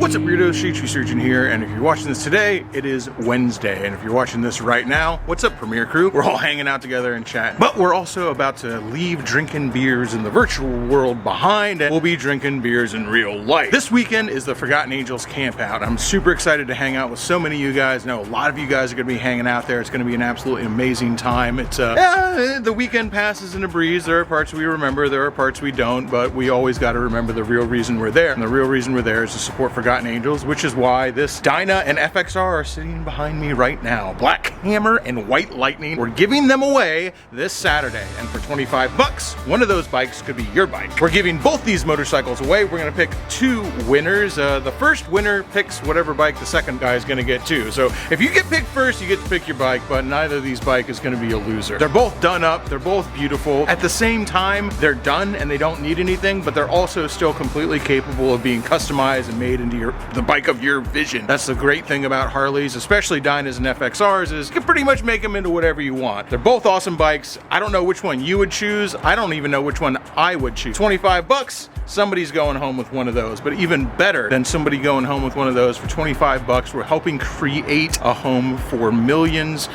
What's up, weirdos? Street Surgeon here, and if you're watching this today, it is Wednesday, and if you're watching this right now, what's up, Premiere Crew? We're all hanging out together and chatting, but we're also about to leave drinking beers in the virtual world behind, and we'll be drinking beers in real life. This weekend is the Forgotten Angels camp out. I'm super excited to hang out with so many of you guys. I know a lot of you guys are going to be hanging out there. It's going to be an absolutely amazing time. It's the weekend passes in a breeze. There are parts we remember, there are parts we don't, but we always got to remember the real reason we're there, and the real reason we're there is to support Forgotten Angels, which is why this Dyna and FXR are sitting behind me right now. Black Hammer and White Lightning. We're giving them away this Saturday, and for 25 bucks, one of those bikes could be your bike. We're giving both these motorcycles away. We're gonna pick two winners. The first winner picks whatever bike the second guy is gonna get too. So if you get picked first, you get to pick your bike, but neither of these bikes is gonna be a loser. They're both done up, they're both beautiful. At the same time, they're done and they don't need anything, but they're also still completely capable of being customized and made into the bike of your vision. That's the great thing about Harleys, especially Dynas and FXRs, is you can pretty much make them into whatever you want. They're both awesome bikes. I don't know which one you would choose. I don't even know which one I would choose. 25 bucks, somebody's going home with one of those. But even better than somebody going home with one of those, for 25 bucks, we're helping create a home for millions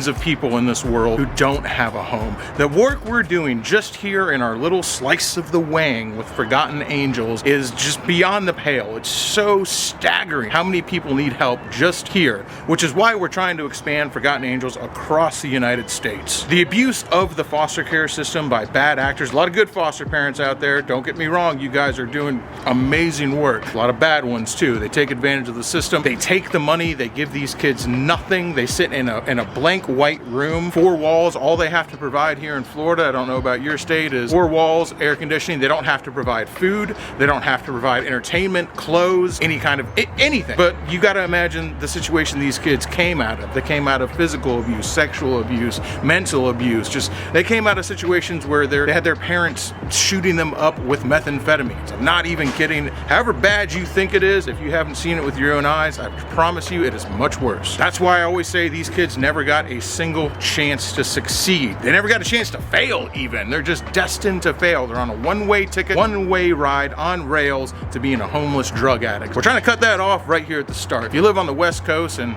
of people in this world who don't have a home. The work we're doing just here in our little slice of the Wang with Forgotten Angels is just beyond the pale. It's so staggering how many people need help just here, which is why we're trying to expand Forgotten Angels across the United States. The abuse of the foster care system by bad actors, a lot of good foster parents out there, don't get me wrong, you guys are doing amazing work. A lot of bad ones too. They take advantage of the system, they take the money, they give these kids nothing, they sit in a blank white room, 4 walls. All they have to provide here in Florida, I don't know about your state, is 4 walls, air conditioning. They don't have to provide food, they don't have to provide entertainment, clothes, any kind of anything. But you got to imagine the situation these kids came out of. They came out of physical abuse, sexual abuse, mental abuse. Just they came out of situations where they had their parents shooting them up with methamphetamines. I'm not even kidding. However bad you think it is, if you haven't seen it with your own eyes, I promise you it is much worse. That's why I always say these kids never got a single chance to succeed. They never got a chance to fail even. They're just destined to fail. They're on a one-way ticket, one-way ride on rails to being a homeless drug addict. We're trying to cut that off right here at the start. If you live on the West Coast and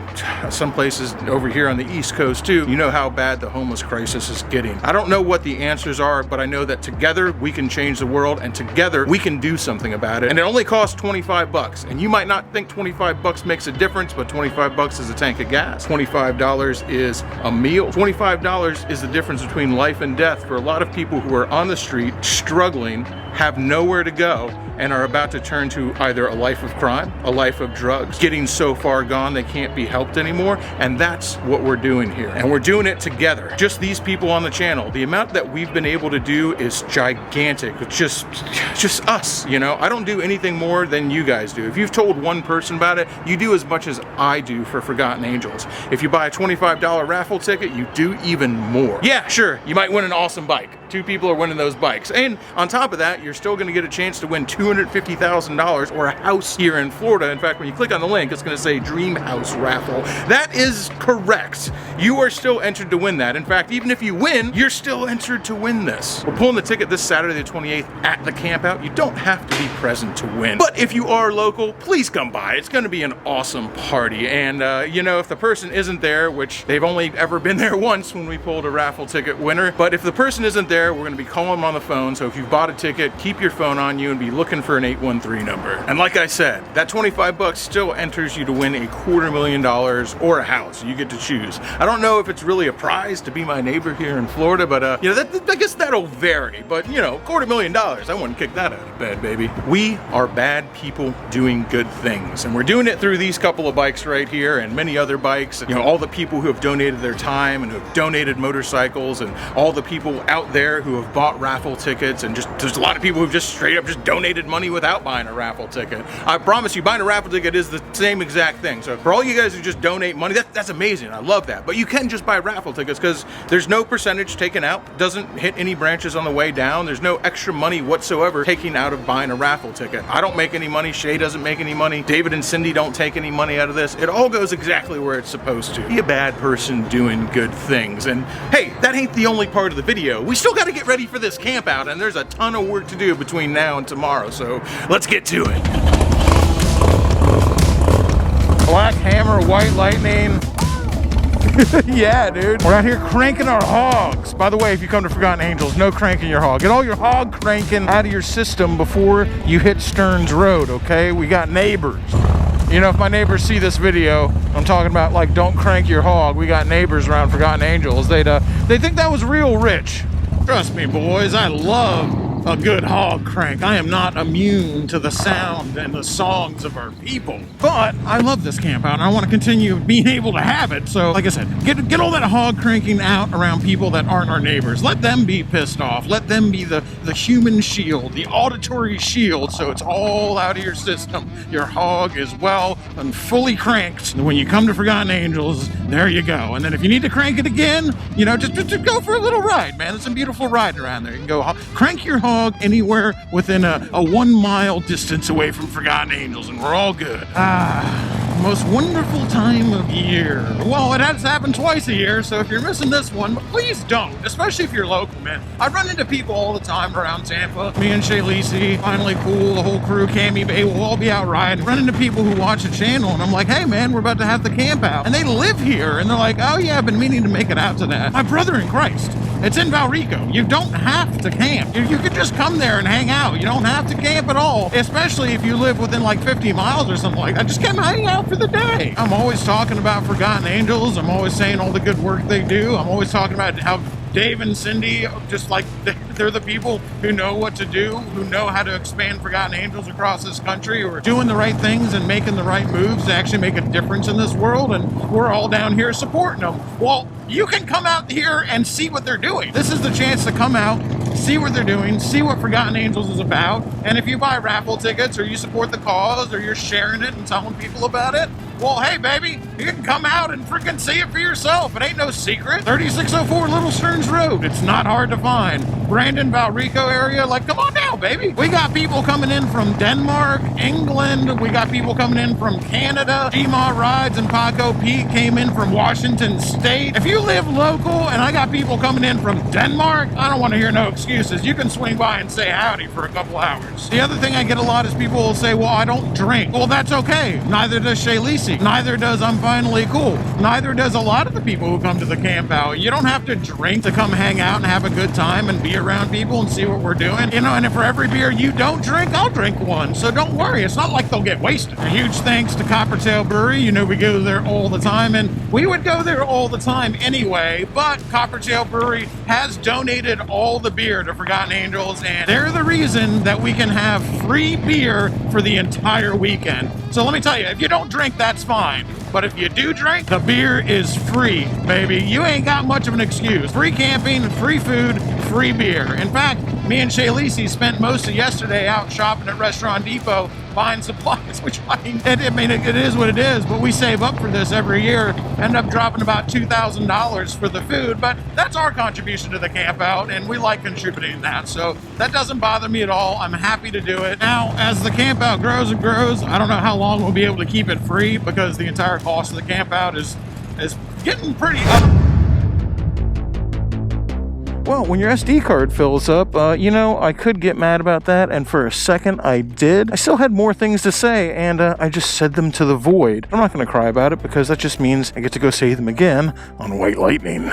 some places over here on the East Coast too, you know how bad the homeless crisis is getting. I don't know what the answers are, but I know that together we can change the world, and together we can do something about it. And it only costs 25 bucks. And you might not think 25 bucks makes a difference, but 25 bucks is a tank of gas. $25 is a meal. $25 is the difference between life and death for a lot of people who are on the street struggling, have nowhere to go, and are about to turn to either a life of crime, a life of drugs, getting so far gone they can't be helped anymore. And that's what we're doing here. And we're doing it together. Just these people on the channel. The amount that we've been able to do is gigantic. It's just us, you know? I don't do anything more than you guys do. If you've told one person about it, you do as much as I do for Forgotten Angels. If you buy a $25 raffle ticket, you do even more. Yeah, sure, you might win an awesome bike. 2 people are winning those bikes. And on top of that, you're still gonna get a chance to win $250,000 or a house here in Florida. In fact, when you click on the link, it's gonna say Dream House Raffle. That is correct. You are still entered to win that. In fact, even if you win, you're still entered to win this. We're pulling the ticket this Saturday the 28th at the camp out. You don't have to be present to win. But if you are local, please come by. It's gonna be an awesome party. And you know, if the person isn't there, which they've only ever been there once when we pulled a raffle ticket winner, but if the person isn't there, we're gonna be calling them on the phone. So if you've bought a ticket, keep your phone on you and be looking for an 813 number. And like I said, that 25 bucks still enters you to win $250,000 or a house. You get to choose. I don't know if it's really a prize to be my neighbor here in Florida, but you know, I guess that'll vary. But you know, $250,000, I wouldn't kick that out of bed, baby. We are bad people doing good things, and we're doing it through these couple of bikes right here and many other bikes. You know, all the people who have donated their time and who have donated motorcycles, and all the people out there who have bought raffle tickets, and just there's a lot of people who've just straight up just donated money without buying a raffle ticket. I promise you, buying a raffle ticket is the same exact thing. So for all you guys who just donate money, that's amazing. I love that. But you can just buy raffle tickets because there's no percentage taken out, doesn't hit any branches on the way down. There's no extra money whatsoever taken out of buying a raffle ticket. I don't make any money. Shay doesn't make any money. David and Cindy don't take any money out of this. It all goes exactly where it's supposed to. Be a bad person doing good things. And hey, that ain't the only part of the video. We still got to get ready for this camp out, and there's a ton of work to do between now and tomorrow. So let's get to it. Black Hammer, White Lightning. Yeah, dude. We're out here cranking our hogs. By the way, if you come to Forgotten Angels, no cranking your hog. Get all your hog cranking out of your system before you hit Stearns Road, okay? We got neighbors. You know, if my neighbors see this video, I'm talking about, like, don't crank your hog. We got neighbors around Forgotten Angels. They think that was real rich. Trust me, boys, I love a good hog crank. I am not immune to the sound and the songs of our people. But I love this camp out and I want to continue being able to have it. So, like I said, get all that hog cranking out around people that aren't our neighbors. Let them be pissed off. Let them be the human shield, the auditory shield, so it's all out of your system. Your hog is well and fully cranked. And when you come to Forgotten Angels, there you go. And then if you need to crank it again, you know, just go for a little ride, man. There's some beautiful riding around there. You can go crank your hog anywhere within a 1 mile distance away from Forgotten Angels, and we're all good. Most wonderful time of year. Well, it has happened twice a year, so if you're missing this one, please don't, especially if you're local, man. I run into people all the time around Tampa. Me and Shay Lisi, Finally Cool, the whole crew, Cammy Bay, we'll all be out riding. Run into people who watch the channel, and I'm like, hey man, we're about to have the camp out. And they live here, and they're like, oh yeah, I've been meaning to make it out to that. My brother in Christ. It's in Valrico. You don't have to camp. You could just come there and hang out. You don't have to camp at all, especially if you live within like 50 miles or something like that. Just come hang out for the day. I'm always talking about Forgotten Angels. I'm always saying all the good work they do. I'm always talking about how Dave and Cindy, just like they're the people who know what to do, who know how to expand Forgotten Angels across this country, or doing the right things and making the right moves to actually make a difference in this world, and we're all down here supporting them. Well, you can come out here and see what they're doing. This is the chance to come out, see what they're doing, see what Forgotten Angels is about, and if you buy raffle tickets or you support the cause or you're sharing it and telling people about it, well, hey, baby, you can come out and freaking see it for yourself. It ain't no secret. 3604 Little Stearns Road. It's not hard to find. Brandon, Valrico area, like, come on down, baby. We got people coming in from Denmark, England. We got people coming in from Canada. GMA Rides and Paco Pete came in from Washington State. If you live local and I got people coming in from Denmark, I don't want to hear no excuses. You can swing by and say howdy for a couple hours. The other thing I get a lot is people will say, well, I don't drink. Well, that's okay. Neither does Shay Lisi. Neither does I'm Finally Cool. Neither does a lot of the people who come to the camp out. You don't have to drink to come hang out and have a good time and be around people and see what we're doing. You know, and if for every beer you don't drink, I'll drink one. So don't worry. It's not like they'll get wasted. A huge thanks to Coppertail Brewery. You know, we go there all the time, and we would go there all the time anyway, but Coppertail Brewery has donated all the beer to Forgotten Angels, and they're the reason that we can have free beer for the entire weekend. So let me tell you, if you don't drink, that's fine. But if you do drink, the beer is free, baby. You ain't got much of an excuse. Free camping, free food, free beer. In fact, me and Shay Lisi spent most of yesterday out shopping at Restaurant Depot buying supplies, which it is what it is, but we save up for this every year, end up dropping about $2,000 for the food, but that's our contribution to the camp out, and we like contributing that, so that doesn't bother me at all. I'm happy to do it. Now, as the camp out grows and grows, I don't know how long we'll be able to keep it free, because the entire cost of the camp out is getting pretty up. Well, when your SD card fills up, you know, I could get mad about that, and for a second I did. I still had more things to say, and I just said them to the void. I'm not going to cry about it, because that just means I get to go say them again on White Lightning.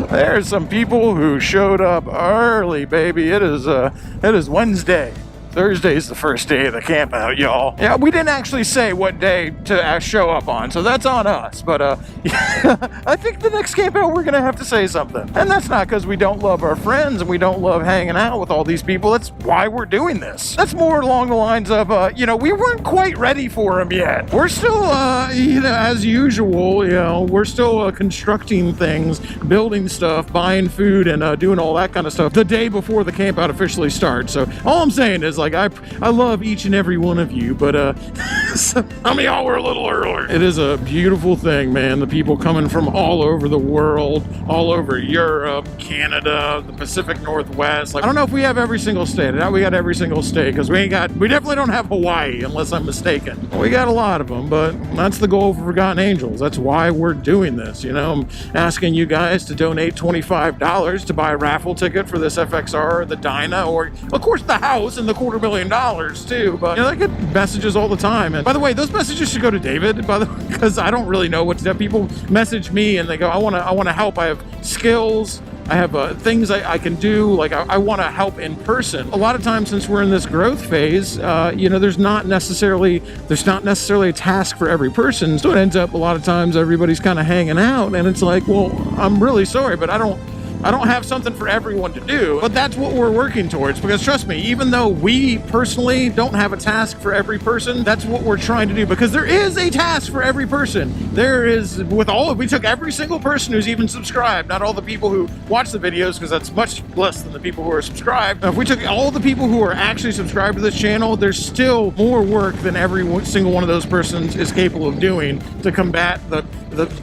There's some people who showed up early, baby. It is Wednesday. Thursday's the first day of the camp out, y'all. Yeah, we didn't actually say what day to show up on, so that's on us. But I think the next camp out we're gonna have to say something. And that's not because we don't love our friends and we don't love hanging out with all these people. That's why we're doing this. That's more along the lines of, you know, we weren't quite ready for them yet. We're still, you know, as usual, you know, we're still constructing things, building stuff, buying food, and doing all that kind of stuff the day before the camp out officially starts. So all I'm saying is, like, I love each and every one of you, but some of y'all were a little earlier. It is a beautiful thing, man. The people coming from all over the world, all over Europe, Canada, the Pacific Northwest. Like, I don't know if we have every single state. Now we got every single state, because we definitely don't have Hawaii, unless I'm mistaken. We got a lot of them, but that's the goal for Forgotten Angels. That's why we're doing this. You know, I'm asking you guys to donate $25 to buy a raffle ticket for this FXR or the Dyna, or of course the house in the quarter $250,000 too. But you know, I get messages all the time. And by the way, those messages should go to David, by the way, because I don't really know what to do. People message me and they go, I want to help. I have skills. I have things I can do. Like I want to help in person. A lot of times, since we're in this growth phase, you know, there's not necessarily a task for every person. So it ends up a lot of times everybody's kind of hanging out, and it's like, well, I'm really sorry, but I don't have something for everyone to do. But that's what we're working towards, because trust me, even though we personally don't have a task for every person, that's what we're trying to do, because there is a task for every person. There is, we took every single person who's even subscribed, not all the people who watch the videos, because that's much less than the people who are subscribed. Now, if we took all the people who are actually subscribed to this channel, there's still more work than every single one of those persons is capable of doing to combat the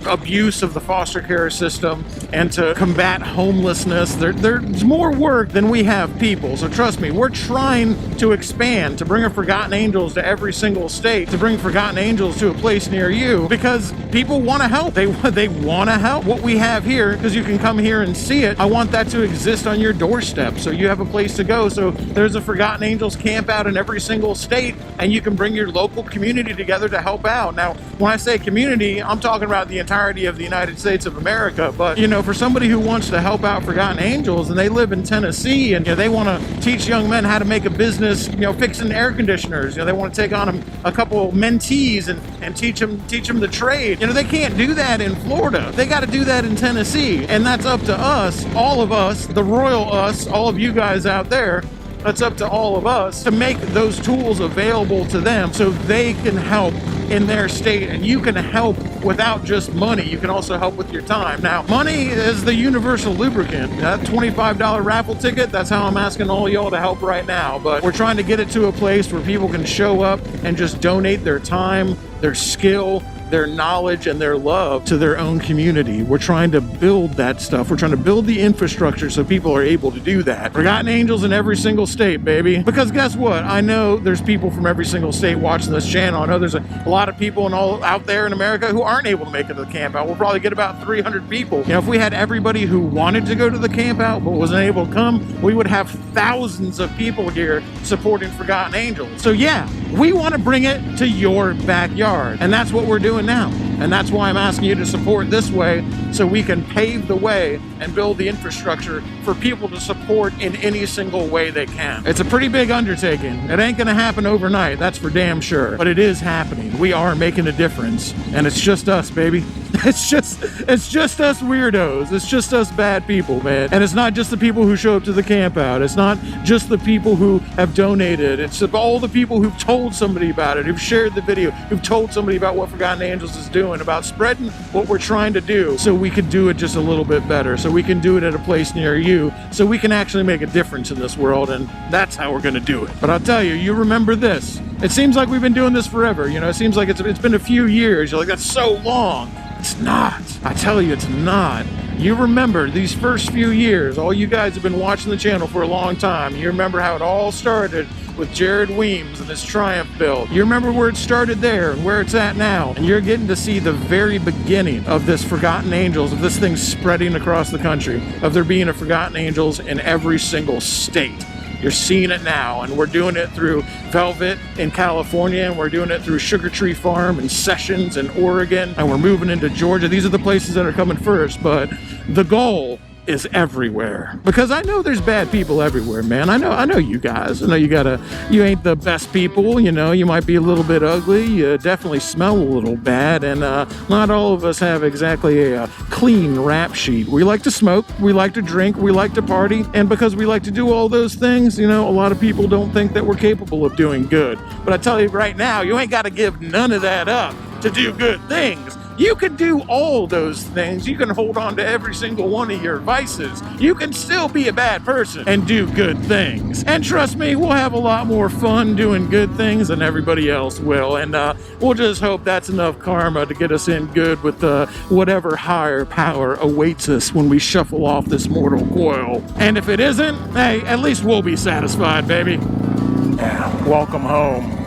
abuse of the foster care system and to combat homelessness. There's more work than we have people. So trust me, we're trying to expand, to bring our Forgotten Angels to every single state, to bring Forgotten Angels to a place near you, because people want to help. They want to help. What we have here, because you can come here and see it, I want that to exist on your doorstep, so you have a place to go. So there's a Forgotten Angels camp out in every single state, and you can bring your local community together to help out. Now, when I say community, I'm talking about the entirety of the United States of America. But you know, for somebody who wants to help out Forgotten Angels and they live in Tennessee, and you know, they want to teach young men how to make a business, you know, fixing air conditioners, you know, they want to take on a couple mentees and teach them the trade. You know, they can't do that in Florida. They got to do that in Tennessee, and that's up to us, all of us, the royal us, all of you guys out there. That's up to all of us to make those tools available to them so they can help in their state, and you can help without just money. You can also help with your time. Now, money is the universal lubricant. That $25 raffle ticket, that's how I'm asking all y'all to help right now. But we're trying to get it to a place where people can show up and just donate their time, their skill, their knowledge, and their love to their own community. We're trying to build that stuff. We're trying to build the infrastructure so people are able to do that. Forgotten Angels in every single state, baby. Because guess what? I know there's people from every single state watching this channel. I know there's a lot of people out there in America who aren't able to make it to the camp out. We'll probably get about 300 people. You know, if we had everybody who wanted to go to the camp out but wasn't able to come, we would have thousands of people here supporting Forgotten Angels. So yeah, we want to bring it to your backyard, and that's what we're doing now. And that's why I'm asking you to support this way, so we can pave the way and build the infrastructure for people to support in any single way they can. It's a pretty big undertaking. It ain't gonna happen overnight, that's for damn sure. But it is happening. We are making a difference. And it's just us, baby. It's just us weirdos. It's just us bad people, man. And it's not just the people who show up to the camp out. It's not just the people who have donated. It's all the people who've told somebody about it, who've shared the video, who've told somebody about what Forgotten Angels is doing, about spreading what we're trying to do, so we can do it just a little bit better, so we can do it at a place near you, so we can actually make a difference in this world. And that's how we're gonna do it. But I'll tell you, you remember this. It seems like we've been doing this forever. You know, it seems like it's been a few years. You're like, that's so long. It's not. I tell you, it's not. You remember these first few years, all you guys have been watching the channel for a long time. You remember how it all started with Jared Weems and his Triumph build. You remember where it started there and where it's at now. And you're getting to see the very beginning of this Forgotten Angels, of this thing spreading across the country, of there being a Forgotten Angels in every single state. You're seeing it now, and we're doing it through Velvet in California, and we're doing it through Sugar Tree Farm and Sessions in Oregon, and we're moving into Georgia. These are the places that are coming first, but the goal is everywhere, because I know there's bad people everywhere, man. I know you guys. I know you ain't the best people. You know, you might be a little bit ugly. You definitely smell a little bad, and not all of us have exactly a clean rap sheet. We like to smoke, we like to drink, we like to party, and because we like to do all those things, you know, a lot of people don't think that we're capable of doing good. But I tell you right now, you ain't got to give none of that up to do good things. You can do all those things. You can hold on to every single one of your vices. You can still be a bad person and do good things. And trust me, we'll have a lot more fun doing good things than everybody else will. And we'll just hope that's enough karma to get us in good with whatever higher power awaits us when we shuffle off this mortal coil. And if it isn't, hey, at least we'll be satisfied, baby. Yeah, welcome home.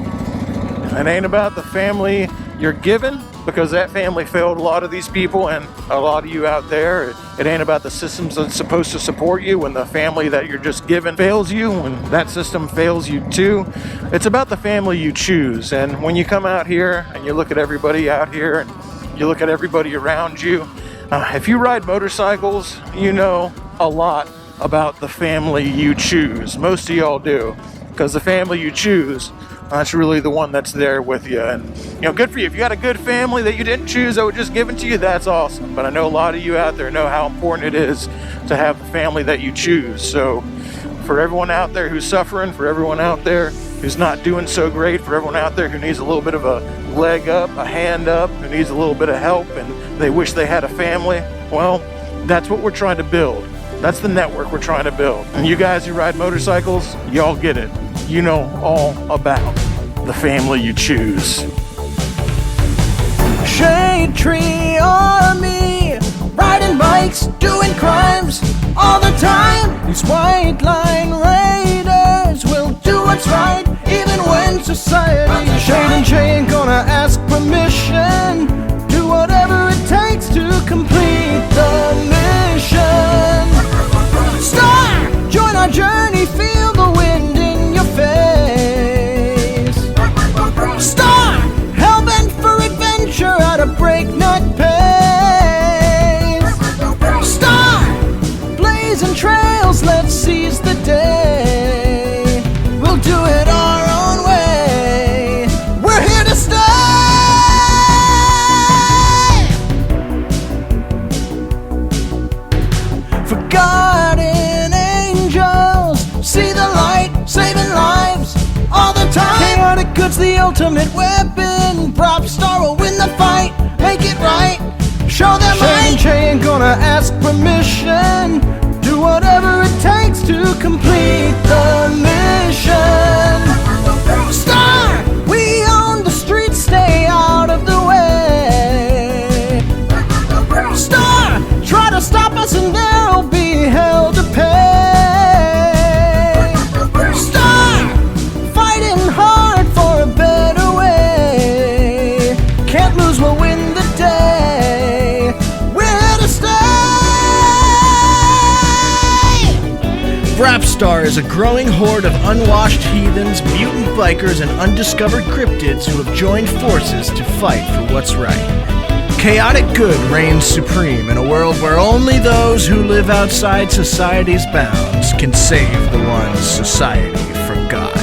It ain't about the family you're giving because that family failed a lot of these people and a lot of you out there. It ain't about the systems that's supposed to support you when the family that you're just giving fails you, when that system fails you too. It's about the family you choose. And when you come out here and you look at everybody out here and you look at everybody around you, if you ride motorcycles, you know a lot about the family you choose. Most of y'all do, because the family you choose, that's really the one that's there with you. And you know, good for you. If you got a good family that you didn't choose that was just given to you, that's awesome. But I know a lot of you out there know how important it is to have the family that you choose. So for everyone out there who's suffering, for everyone out there who's not doing so great, for everyone out there who needs a little bit of a leg up, a hand up, who needs a little bit of help and they wish they had a family, well, that's what we're trying to build. That's the network we're trying to build. And you guys who ride motorcycles, y'all get it. You know all about the family you choose. Shade Tree Army, riding bikes, doing crimes all the time. These white line raiders will do what's right, even when society. Shade and Jay ain't gonna ask permission. Do whatever it takes to complete the mission. Star, join our journey, feel the wind in your face. Star, hell-bent for adventure at a breakneck pace. Star, blazing trails, let's seize the day. We'll do it our own way. We're here to stay. Forgotten angels, see the light, saving lives all the time. Chaotic good's the ultimate weapon. Prop star will win the fight, make it right, show them right. Jay ain't gonna ask permission. Do whatever it takes to complete the mission. Star, we own the streets, stay out of the way. Star, try to stop us and there'll be hell to pay. Star, fighting hard for a better way. Can't lose, we'll win the day. We're here to stay. Rapstar is a growing horde of unwashed heathens, mutant bikers, and undiscovered cryptids who have joined forces to fight for what's right. Chaotic good reigns supreme in a world where only those who live outside society's bounds can save the ones society forgot.